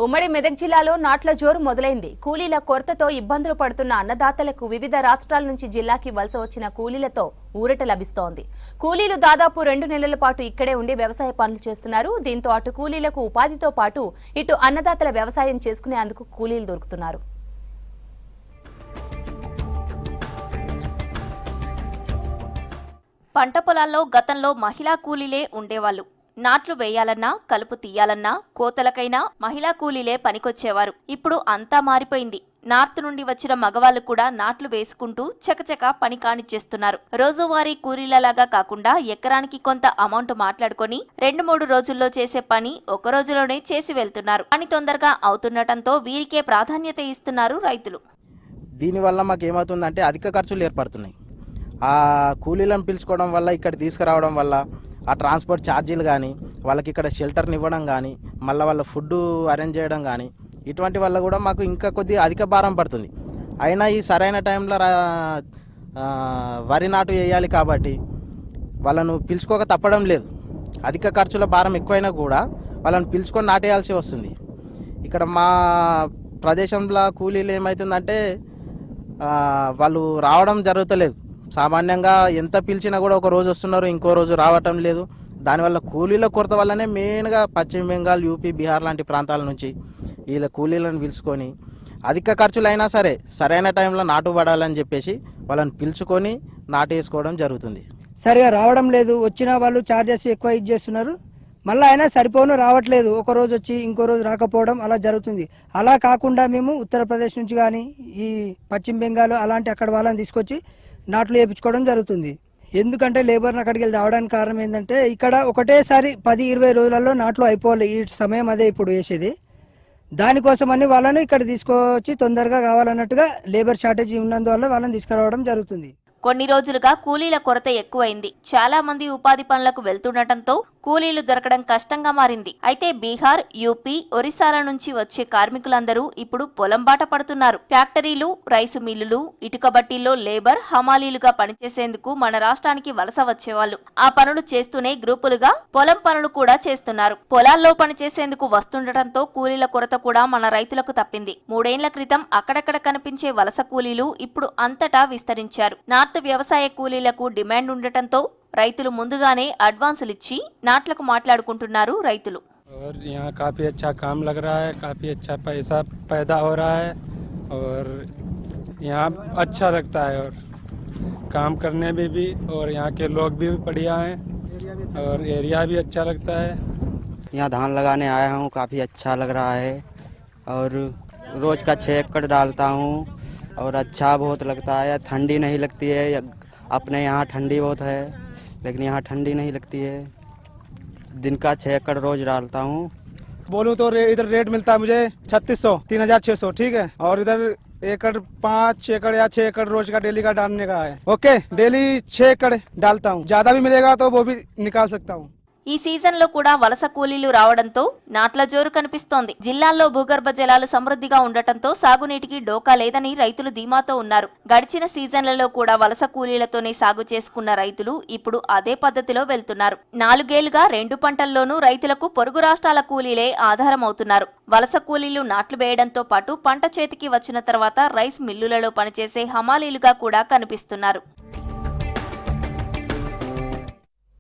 ఉమ్మడి మెదక్ జిల్లాలో నాట్ల జోరు మొదలైంది. కూలీల కొరతతో ఇబ్బందులు పడుతున్న అన్నదాతలకు వివిధ రాష్ట్రాల నుంచి జిల్లాకి వలస వచ్చిన కూలీలతో ఊరట లభిస్తోంది. కూలీలు దాదాపు 2 నెలల పాటు ఇక్కడే ఉండి వ్యవసాయ పనులు చేస్తున్నారు. దీంతో అటు కూలీలకు ఉపాధితో పాటు ఇటు అన్నదాతల వ్యవసాయం చేసుకునేందుకు కూలీలు దొరుకుతున్నారు. పంట పొలాల్లో గతంలో మహిళా కూలీలే ఉండేవాళ్లు. నాట్లు వేయాలన్నా, కలుపు తీయాలన్నా, కోతలకైనా మహిళా కూలీలే పనికొచ్చేవారు. ఇప్పుడు అంతా మారిపోయింది. నార్త్ నుండి వచ్చిన మగవాళ్లు కూడా నాట్లు వేసుకుంటూ చకచక పని కానిచ్చేస్తున్నారు. రోజువారీ కూలీలలాగా కాకుండా ఎకరానికి కొంత అమౌంట్ మాట్లాడుకొని 2-3 రోజుల్లో చేసే పని ఒక రోజులోనే చేసి వెళ్తున్నారు. పని తొందరగా అవుతుండటంతో వీరికే ప్రాధాన్యత ఇస్తున్నారు రైతులు. దీనివల్ల మాకు ఏమవుతుందంటే అధిక ఖర్చులు ఏర్పడుతున్నాయి. ఆ కూలీలను పిలుచుకోవడం వల్ల, ఇక్కడ తీసుకురావడం వల్ల, ఆ ట్రాన్స్పోర్ట్ ఛార్జీలు కానీ, వాళ్ళకి ఇక్కడ షెల్టర్ని ఇవ్వడం కానీ, మళ్ళీ వాళ్ళ ఫుడ్ అరేంజ్ చేయడం కానీ, ఇటువంటి వల్ల కూడా మాకు ఇంకా కొద్దిగా అధిక భారం పడుతుంది. అయినా ఈ సరైన టైంలో వరి నాటు వేయాలి కాబట్టి వాళ్ళను పిలుచుకోక తప్పడం లేదు. అధిక ఖర్చుల భారం ఎక్కువైనా కూడా వాళ్ళని పిలుచుకొని నాటేయాల్సి వస్తుంది. ఇక్కడ మా ప్రదేశంలో కూలీలు ఏమవుతుందంటే వాళ్ళు రావడం జరుగుతలేదు. సామాన్యంగా ఎంత పిలిచినా కూడా ఒక రోజు వస్తున్నారు, ఇంకో రోజు రావటం లేదు. దానివల్ల కూలీల కొరత వల్లనే మెయిన్గా పశ్చిమ బెంగాల్, యూపీ, బీహార్ లాంటి ప్రాంతాల నుంచి వీళ్ళ కూలీలను పిలుచుకొని అధిక ఖర్చులు అయినా సరే సరైన టైంలో నాటు పడాలని చెప్పేసి వాళ్ళని పిలుచుకొని నాటేసుకోవడం జరుగుతుంది. సరిగా రావడం లేదు. వచ్చిన వాళ్ళు ఛార్జెస్ ఎక్కువ ఇచ్చేస్తున్నారు. మళ్ళీ అయినా సరిపోను రావట్లేదు. ఒక రోజు వచ్చి ఇంకో రోజు రాకపోవడం అలా జరుగుతుంది. అలా కాకుండా మేము ఉత్తరప్రదేశ్ నుంచి కానీ ఈ పశ్చిమ బెంగాల్ అలాంటి అక్కడ వాళ్ళని తీసుకొచ్చి నాట్లు వేయించుకోవడం జరుగుతుంది. ఎందుకంటే లేబర్ని అక్కడికి వెళ్ళి రావడానికి కారణం ఏంటంటే ఇక్కడ ఒకటేసారి 10-20 రోజులలో నాట్లు అయిపోవాలి. ఈ సమయం అదే ఇప్పుడు వేసేది. దానికోసమని వాళ్ళని ఇక్కడ తీసుకొచ్చి తొందరగా కావాలన్నట్టుగా లేబర్ షార్టేజ్ ఉన్నందువల్ల వాళ్ళని తీసుకురావడం జరుగుతుంది. కొన్ని రోజులుగా కూలీల కొరత ఎక్కువైంది. చాలా మంది ఉపాధి పనులకు వెళ్తుండటంతో కూలీలు దొరకడం కష్టంగా మారింది. అయితే బీహార్, యూపీ, ఒరిస్సాల నుంచి వచ్చే కార్మికులందరూ ఇప్పుడు పొలం బాట పడుతున్నారు. ఫ్యాక్టరీలు, రైసు మిల్లులు, ఇటుక బట్టీల్లో లేబర్, హమాలీలుగా పనిచేసేందుకు మన రాష్ట్రానికి వలస వచ్చేవాళ్లు. ఆ పనులు చేస్తూనే గ్రూపులుగా పొలం పనులు కూడా చేస్తున్నారు. పొలాల్లో పనిచేసేందుకు వస్తుండటంతో కూలీల కొరత కూడా మన రైతులకు తప్పింది. 3 ఏళ్ల క్రితం అక్కడక్కడ కనిపించే వలస కూలీలు ఇప్పుడు అంతటా విస్తరించారు. నార్త్ వ్యవసాయ కూలీలకు డిమాండ్ ఉండటంతో రైతులు ముందుగానే అడ్వాన్సులు ఇచ్చి నాట్లకు మాట్లాడుకుంటున్నారు రైతులు. और यहाँ काफ़ी अच्छा काम लग रहा है, काफ़ी अच्छा पैसा पैदा हो रहा है और यहाँ अच्छा लगता है और काम करने में भी, और यहाँ के लोग भी बढ़िया हैं और एरिया भी अच्छा लगता है। यहाँ धान लगाने आया हूँ, काफ़ी अच्छा लग रहा है और रोज़ का 6 एकड़ डालता हूँ और अच्छा बहुत लगता है। ठंडी नहीं लगती है, अपने यहाँ ठंडी बहुत है लेकिन यहाँ ठंडी नहीं लगती है। दिन का 6 एकड़ रोज डालता हूँ। बोलूँ तो इधर रेट मिलता है मुझे 3600, 3600, ठीक है। और इधर एकड़ 5 एकड़ या 6 एकड़ रोज का डेली का डालने का है। ओके, डेली 6 एकड़ डालता हूँ। ज्यादा भी मिलेगा तो वो भी निकाल सकता हूँ। ఈ సీజన్లో కూడా వలస కూలీలు రావడంతో నాట్ల జోరు కనిపిస్తోంది. జిల్లాల్లో భూగర్భ జలాలు సమృద్ధిగా ఉండటంతో సాగునీటికి డోకా లేదని రైతులు ధీమాతో ఉన్నారు. గడిచిన సీజన్లలో కూడా వలస కూలీలతోనే సాగు చేసుకున్న రైతులు ఇప్పుడు అదే పద్ధతిలో వెళ్తున్నారు. 4 ఏళ్లుగా 2 పంటల్లోనూ రైతులకు పొరుగు రాష్ట్రాల కూలీలే ఆధారమవుతున్నారు. వలస కూలీలు నాట్లు వేయడంతో పాటు పంట చేతికి వచ్చిన తర్వాత రైస్ మిల్లులలో పనిచేసే హమాలీలుగా కూడా కనిపిస్తున్నారు.